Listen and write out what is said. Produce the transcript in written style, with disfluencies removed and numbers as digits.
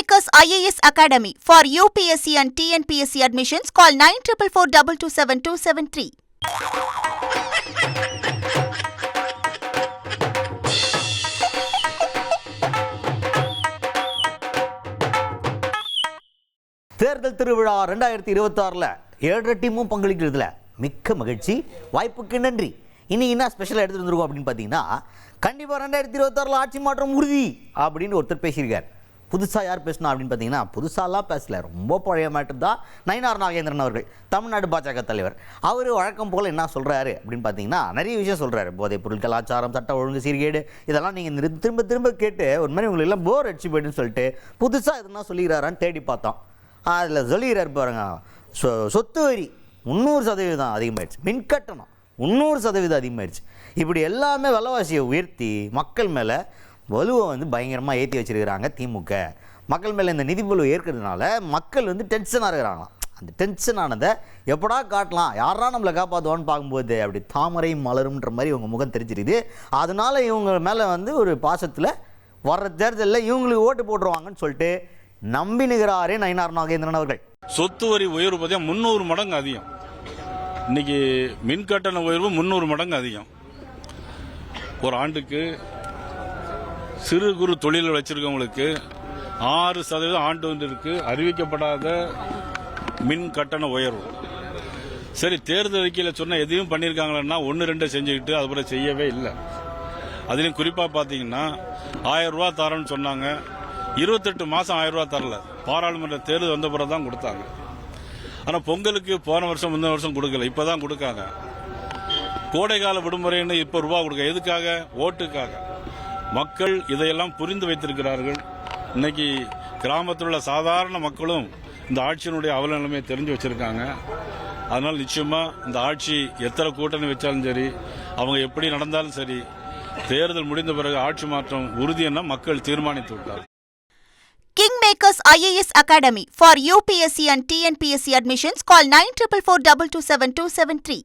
Kingmakers IAS Academy for UPSC and TNPSC admissions. Call 9442272273. தேர்தல் திருவிழா 2026ல 7 டீமும் பங்களிக்கிறதுல மிக்க மகிழ்ச்சி. வாய்ப்புக்கு நன்றி. இன்னைக்கு என்ன ஸ்பெஷலாக எடுத்துகிட்டு வந்துருக்கோம் அப்படின்னு பார்த்தீங்கன்னா, கண்டிப்பாக 2026ல் ஆட்சி மாற்றம் உறுதி அப்படின்னு ஒருத்தர் பேசியிருக்கார். புதுசாக யார் பேசணும் அப்படின்னு பார்த்தீங்கன்னா, புதுசாலாம் பேசல, ரொம்ப பழைய மேட்டர் தான் நயினார் நாகேந்திரன் அவர்கள், தமிழ்நாடு பாஜக தலைவர். அவர் வழக்கம் போல் என்ன சொல்கிறாரு அப்படின்னு பார்த்தீங்கன்னா, நிறைய விஷயம் சொல்கிறாரு. போதைப் பொருள் கலாச்சாரம், சட்ட ஒழுங்கு சீர்கேடு, இதெல்லாம் நீங்கள் திரும்ப திரும்ப கேட்டு ஒரு மாதிரி உங்களுக்கு எல்லாம் போர் அடிச்சு போய்ட்டுன்னு சொல்லிட்டு புதுசாக எதுனா சொல்லிக்கிறாரான்னு தேடி பார்த்தோம். அதில் சொல்லிக்கிறார் பாருங்க, சொத்து வரி 300% அதிகமாகிடுச்சு, மின்கட்டணம் 300% அதிகமாகிடுச்சு. இப்படி எல்லாமே விலைவாசியை உயர்த்தி மக்கள் மேலே வலுவை பயங்கரமாக ஏற்றி வச்சுருக்கிறாங்க திமுக. மக்கள் மேலே இந்த நிதி பலுவை ஏற்கிறதுனால மக்கள் டென்ஷனாக இருக்கிறாங்களாம். அந்த டென்ஷனானதை எப்படா காட்டலாம், யாரா நம்மளை காப்பாற்றுவான்னு பார்க்கும்போது அப்படி தாமரை மலரும்ன்ற மாதிரி இவங்க முகம் தெரிஞ்சிருது. அதனால இவங்க மேலே ஒரு பாசத்தில் வர்ற தேர்தலில் இவங்களுக்கு ஓட்டு போட்டுருவாங்கன்னு சொல்லிட்டு நம்பினுகிறாரே நயினார் நாகேந்திரன் அவர்கள். சொத்து வரி உயர்வு பார்த்தா 300 மடங்கு அதிகம். இன்னைக்கு மின்கட்டண உயர்வு 300 மடங்கு அதிகம். ஒரு ஆண்டுக்கு சிறு குறு தொழில் வச்சிருக்கவங்களுக்கு 6% ஆண்டு ஒன்றிற்கு அறிவிக்கப்படாத மின் கட்டண உயர்வு. சரி, தேர்தல் அறிக்கையில் சொன்ன எதையும் பண்ணியிருக்காங்களன்னா 1-2 செஞ்சுக்கிட்டு அதுபோல் செய்யவே இல்லை. அதுலேயும் குறிப்பாக பார்த்தீங்கன்னா 1000 ரூபா தரேன்னு சொன்னாங்க, 28 மாதம் 1000 ரூபா தரல. பாராளுமன்ற தேர்தல் வந்த பிறகு தான் கொடுத்தாங்க. ஆனால் பொங்கலுக்கு போன வருஷம் முந்தின வருஷம் கொடுக்கல, இப்போ தான் கொடுக்காங்க. கோடைகால விடுமுறைன்னு இப்போ ரூபா கொடுக்க, எதுக்காக? ஓட்டுக்காக. மக்கள் இதையெல்லாம் புரிந்து வைத்திருக்கிறார்கள். இன்னைக்கு கிராமத்தில் உள்ள சாதாரண மக்களும் இந்த ஆட்சியினுடைய அவலநிலைமையை தெரிஞ்சு வச்சிருக்காங்க. அதனால் நிச்சயமா இந்த ஆட்சி எத்தனை கூட்டணி வச்சாலும் சரி, அவங்க எப்படி நடந்தாலும் சரி, தேர்தல் முடிந்த பிறகு ஆட்சி மாற்றம் உறுதி என மக்கள் தீர்மானித்து விட்டார். Kingmakers IAS Academy for UPSC and TNPSC admissions. Call 9442272273.